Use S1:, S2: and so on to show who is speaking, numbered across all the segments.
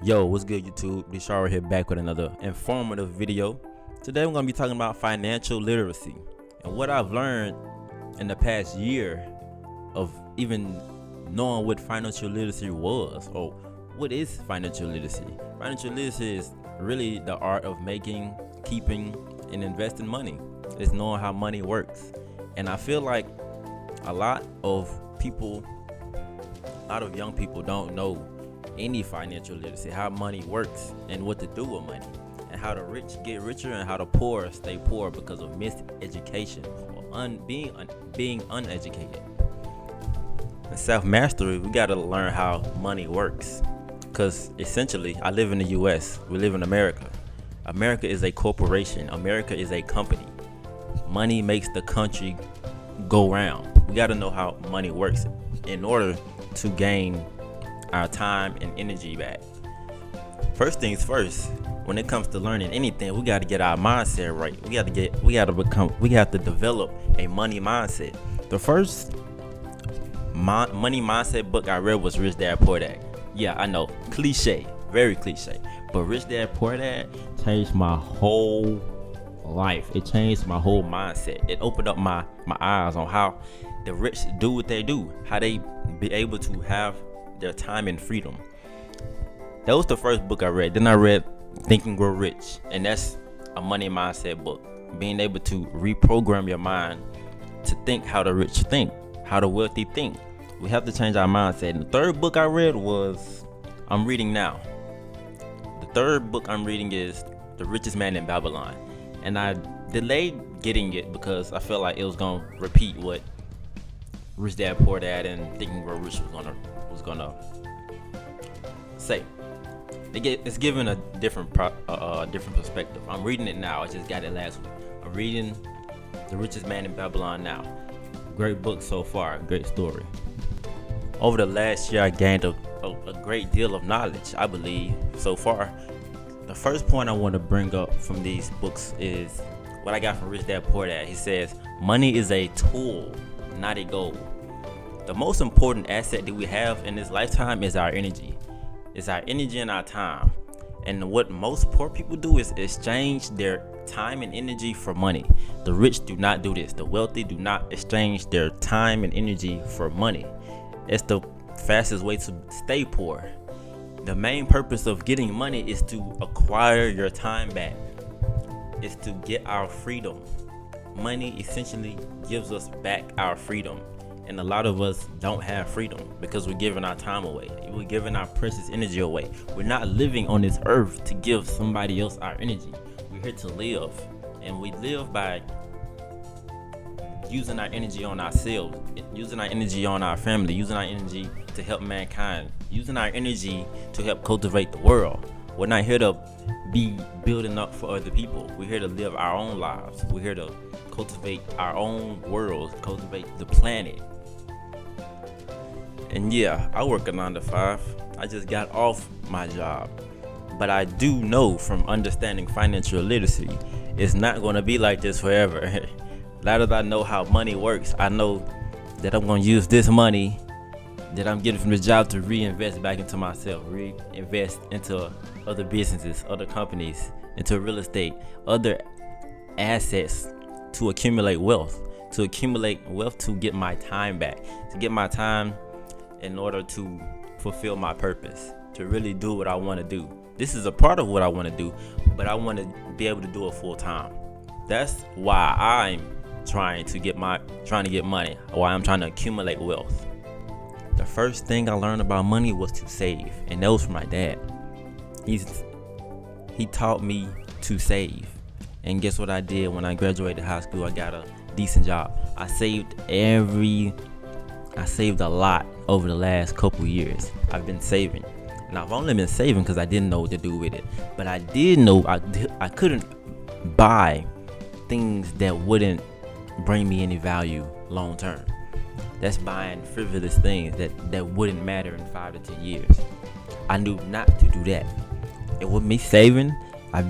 S1: Yo, what's good, YouTube? Deshara here back with another informative video. Today we're going to be talking about financial literacy and what I've learned in the past year of even knowing what financial literacy was, or what is financial literacy. Financial literacy is really the art of making, keeping, and investing money. It's knowing how money works. And I feel like a lot of young people don't know any financial literacy, how money works and what to do with money, and how the rich get richer and how the poor stay poor because of miseducation or being uneducated. In self-mastery, we got to learn how money works, because essentially I live in the US, we live in America. America is a corporation, America is a company. Money makes the country go round. We got to know how money works in order to gain our time and energy back. First things first, when it comes to learning anything, we got to get our mindset right. We have to develop a money mindset. The first money mindset book I read was Rich Dad Poor Dad. Yeah, I know, cliche, very cliche, but Rich Dad Poor Dad changed my whole life. It changed my whole mindset. It opened up my eyes on how the rich do what they do, how they be able to have their time and freedom. That was the first book I read. Then I read Think and Grow Rich, and that's a money mindset book, being able to reprogram your mind to think how the rich think, how the wealthy think. We have to change our mindset. And the third book I read was I'm reading now. The third book I'm reading is The Richest Man in Babylon, and I delayed getting it because I felt like it was gonna repeat what Rich Dad Poor Dad and Think and Grow Rich was gonna say. It's given a different perspective. I'm reading it now. I just got it last week. I'm reading The Richest Man in Babylon now. Great book so far. Great story. Over the last year, I gained a great deal of knowledge, I believe, so far. The first point I want to bring up from these books is what I got from Rich Dad Poor Dad. He says, money is a tool, not a goal. The most important asset that we have in this lifetime is our energy. It's our energy and our time. And what most poor people do is exchange their time and energy for money. The rich do not do this. The wealthy do not exchange their time and energy for money. It's the fastest way to stay poor. The main purpose of getting money is to acquire your time back. It's to get our freedom. Money essentially gives us back our freedom. And a lot of us don't have freedom because we're giving our time away. We're giving our precious energy away. We're not living on this earth to give somebody else our energy. We're here to live. And we live by using our energy on ourselves, using our energy on our family, using our energy to help mankind, using our energy to help cultivate the world. We're not here to be building up for other people. We're here to live our own lives. We're here to cultivate our own world, cultivate the planet. And yeah, I work a 9 to 5. I just got off my job. But I do know from understanding financial literacy, it's not going to be like this forever. Now that I know how money works, I know that I'm going to use this money that I'm getting from the job to reinvest back into myself, reinvest into other businesses, other companies, into real estate, other assets, to accumulate wealth to get my time back, to get my time in order to fulfill my purpose, to really do what I want to do. This is a part of what I want to do, but I want to be able to do it full time. That's why I'm trying to get money, why I'm trying to accumulate wealth. The first thing I learned about money was to save, and that was from my dad. He taught me to save. And guess what I did when I graduated high school? I got a decent job. I saved a lot over the last couple years. I've been saving. And I've only been saving because I didn't know what to do with it. But I did know I couldn't buy things that wouldn't bring me any value long term. That's buying frivolous things that wouldn't matter in 5 to 10 years. I knew not to do that. And with me saving, I've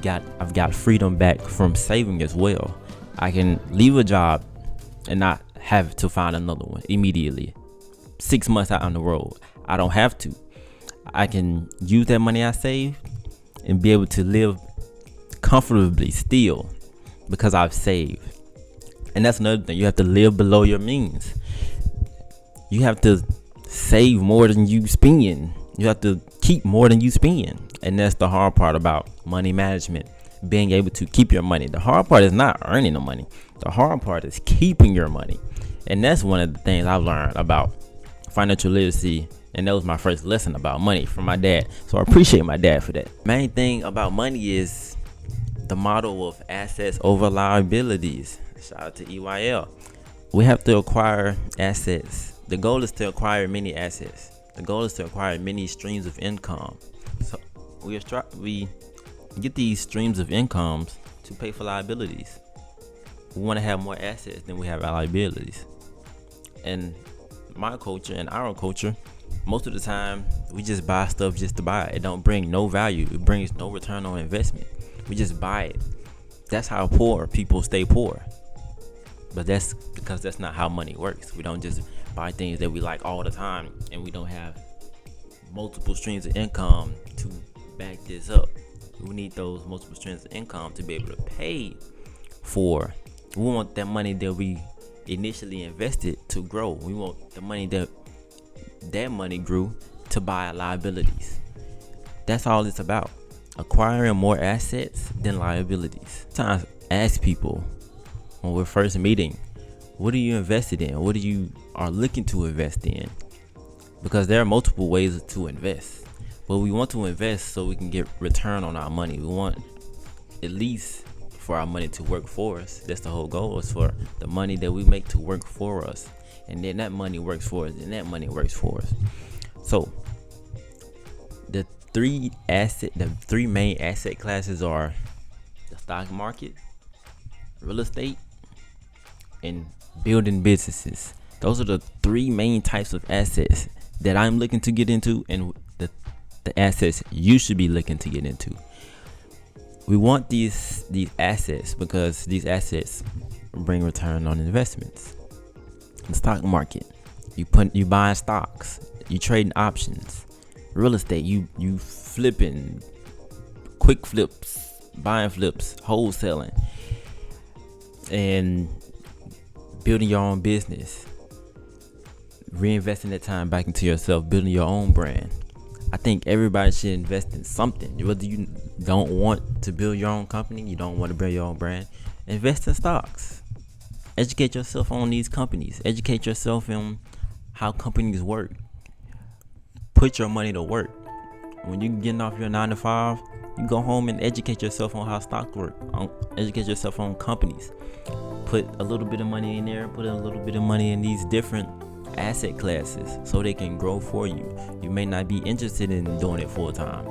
S1: got freedom back from saving as well. I can leave a job and not have to find another one immediately. 6 months out on the road, I don't have to. I can use that money I saved and be able to live comfortably still because I've saved. And that's another thing. You have to live below your means. You have to save more than you spend. You have to keep more than you spend. And that's the hard part about money management, being able to keep your money. The hard part is not earning the money. The hard part is keeping your money. And that's one of the things I've learned about financial literacy. And that was my first lesson about money from my dad. So I appreciate my dad for that. Main thing about money is the model of assets over liabilities. Shout out to EYL. We have to acquire assets. The goal is to acquire many assets. The goal is to acquire many streams of income. So we get these streams of incomes to pay for liabilities. We want to have more assets than we have liabilities. And my culture and our culture, most of the time, we just buy stuff just to buy it. It don't bring no value. It brings no return on investment. We just buy it. That's how poor people stay poor. But that's because that's not how money works. We don't just buy things that we like all the time, and we don't have multiple streams of income to back this up. We need those multiple streams of income to be able to pay for. We want that money that we initially invested to grow. We want the money that money grew to buy liabilities. That's all it's about. Acquiring more assets than liabilities. Sometimes I ask people when we're first meeting, what are you invested in? What you are looking to invest in? Because there are multiple ways to invest. But we want to invest so we can get return on our money. We want at least for our money to work for us. That's the whole goal, is for the money that we make to work for us. And then that money works for us, and that money works for us. So the three main asset classes are the stock market, real estate, and building businesses. Those are the three main types of assets that I'm looking to get into, and the assets you should be looking to get into. We want these assets because these assets bring return on investments. The stock market, you buying stocks, you trading options. Real estate, you flipping, quick flips, buying flips, wholesaling, and building your own business, reinvesting that time back into yourself, building your own brand. I think everybody should invest in something. Whether you don't want to build your own company, you don't want to build your own brand, invest in stocks. Educate yourself on these companies. Educate yourself on how companies work. Put your money to work. When you're getting off your 9 to 5, you go home and educate yourself on how stocks work. Educate yourself on companies. Put a little bit of money in there. Put a little bit of money in these different asset classes so they can grow for you. You may not be interested in doing it full time.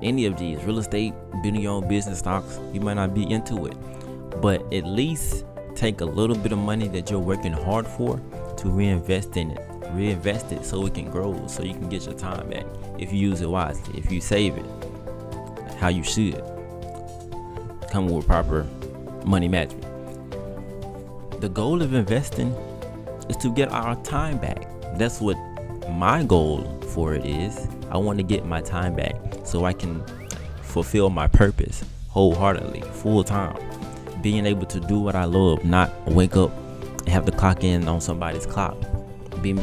S1: Any of these, real estate, building your own business, stocks, you might not be into it. But at least take a little bit of money that you're working hard for to reinvest in it. Reinvest it so it can grow, so you can get your time back if you use it wisely, if you save it how you should. Come with proper money management. The goal of investing is to get our time back. That's what my goal for it is. I want to get my time back so I can fulfill my purpose wholeheartedly, full time. Being able to do what I love, not wake up and have to clock in on somebody's clock. Being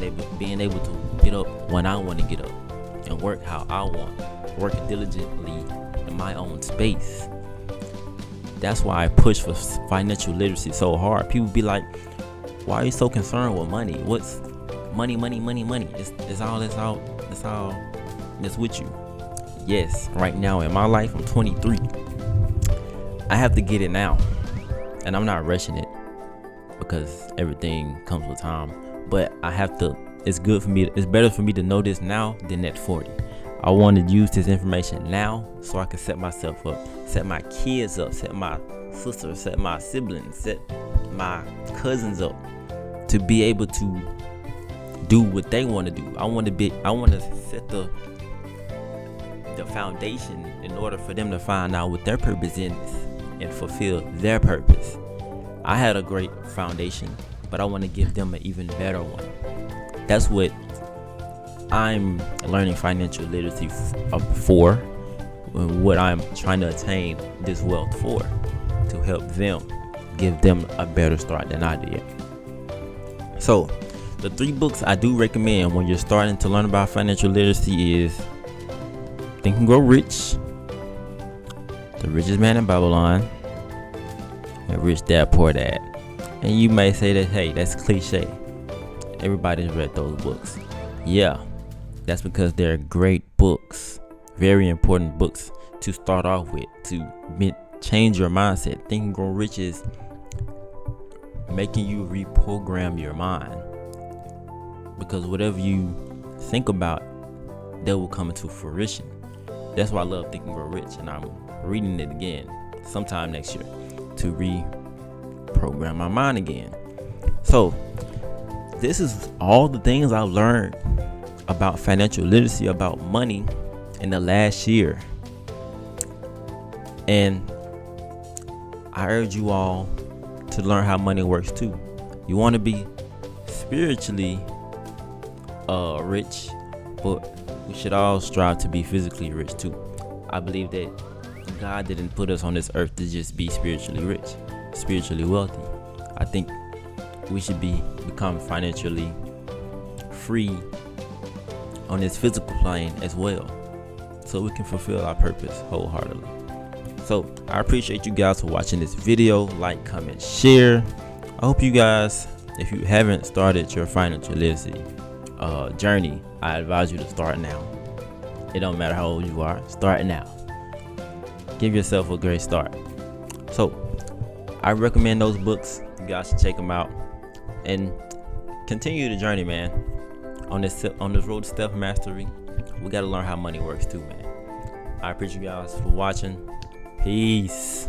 S1: able to get up when I want to get up and work how I want, work diligently in my own space. That's why I push for financial literacy so hard. People be like, why are you so concerned with money? What's money? It's all that's with you. Yes, right now in my life, I'm 23. I have to get it now. And I'm not rushing it because everything comes with time. But I have to, it's better for me to know this now than at 40. I want to use this information now so I can set myself up, set my kids up, set my sisters, set my siblings, set my cousins up to be able to do what they want to do. I want to set the foundation in order for them to find out what their purpose is and fulfill their purpose. I had a great foundation, but I want to give them an even better one. That's what I'm learning financial literacy for, what I'm trying to attain this wealth for, to help them, give them a better start than I did. So the 3 books I do recommend when you're starting to learn about financial literacy is Think and Grow Rich, The Richest Man in Babylon, and Rich Dad Poor Dad. And you may say that, hey, that's cliche. Everybody's read those books. Yeah, that's because they're great books, very important books to start off with, to change your mindset. Think and Grow Rich is making you reprogram your mind, because whatever you think about, that will come into fruition. That's why I love Think and Grow Rich, and I'm reading it again sometime next year to reprogram my mind again. So this is all the things I've learned about financial literacy, about money, in the last year. And I urge you all to learn how money works too. You want to be spiritually rich, but we should all strive to be physically rich too. I believe that God didn't put us on this earth to just be spiritually rich, spiritually wealthy. I think we should become financially free on this physical plane as well, so we can fulfill our purpose wholeheartedly. So I appreciate you guys for watching this video. Like, comment, share. I hope you guys, if you haven't started your financial literacy journey, I advise you to start now. It don't matter how old you are, start now. Give yourself a great start. So I recommend those books. You guys should check them out and continue the journey, man. On this road to self mastery, we gotta learn how money works too, man. I appreciate you guys for watching. Peace.